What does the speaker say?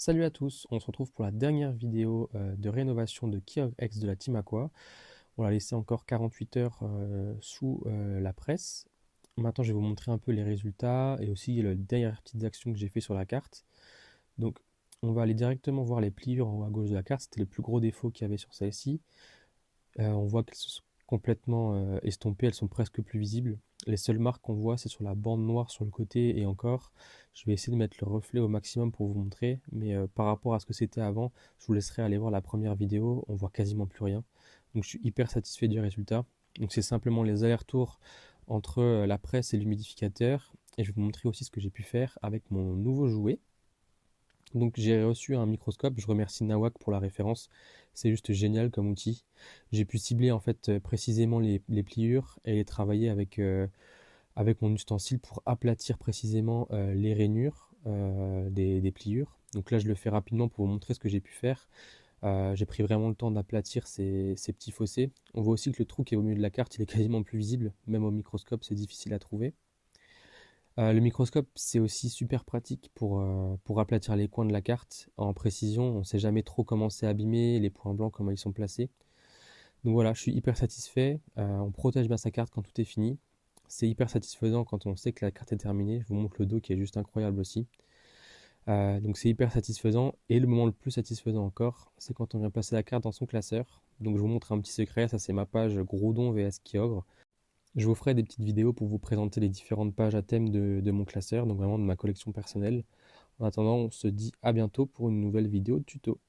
Salut à tous, on se retrouve pour la dernière vidéo de rénovation de Key of X de la Team Aqua. On l'a laissé encore 48 heures sous la presse. Maintenant, je vais vous montrer un peu les résultats et aussi les dernières petites actions que j'ai fait sur la carte. Donc, on va aller directement voir les pliures en haut à gauche de la carte. C'était les plus gros défauts qu'il y avait sur celle-ci. On voit qu'elles sont complètement estompées, elles sont presque plus visibles. Les seules marques qu'on voit, c'est sur la bande noire sur le côté et encore. Je vais essayer de mettre le reflet au maximum pour vous montrer, mais par rapport à ce que c'était avant, je vous laisserai aller voir la première vidéo, on voit quasiment plus rien. Donc je suis hyper satisfait du résultat. Donc c'est simplement les allers-retours entre la presse et l'humidificateur. Et je vais vous montrer aussi ce que j'ai pu faire avec mon nouveau jouet. Donc j'ai reçu un microscope, je remercie Nawak pour la référence, c'est juste génial comme outil. J'ai pu cibler en fait précisément les pliures et les travailler avec mon ustensile pour aplatir précisément les rainures des pliures. Donc là je le fais rapidement pour vous montrer ce que j'ai pu faire. J'ai pris vraiment le temps d'aplatir ces petits fossés. On voit aussi que le trou qui est au milieu de la carte il est quasiment plus visible, même au microscope c'est difficile à trouver. Le microscope, c'est aussi super pratique pour aplatir les coins de la carte en précision. On ne sait jamais trop comment c'est abîmé, les points blancs, comment ils sont placés. Donc voilà, je suis hyper satisfait. On protège bien sa carte quand tout est fini. C'est hyper satisfaisant quand on sait que la carte est terminée. Je vous montre le dos qui est juste incroyable aussi. Donc c'est hyper satisfaisant. Et le moment le plus satisfaisant encore, c'est quand on vient placer la carte dans son classeur. Donc je vous montre un petit secret, ça c'est ma page Groudon vs Kyogre. Je vous ferai des petites vidéos pour vous présenter les différentes pages à thème de mon classeur, donc vraiment de ma collection personnelle. En attendant, on se dit à bientôt pour une nouvelle vidéo de tuto.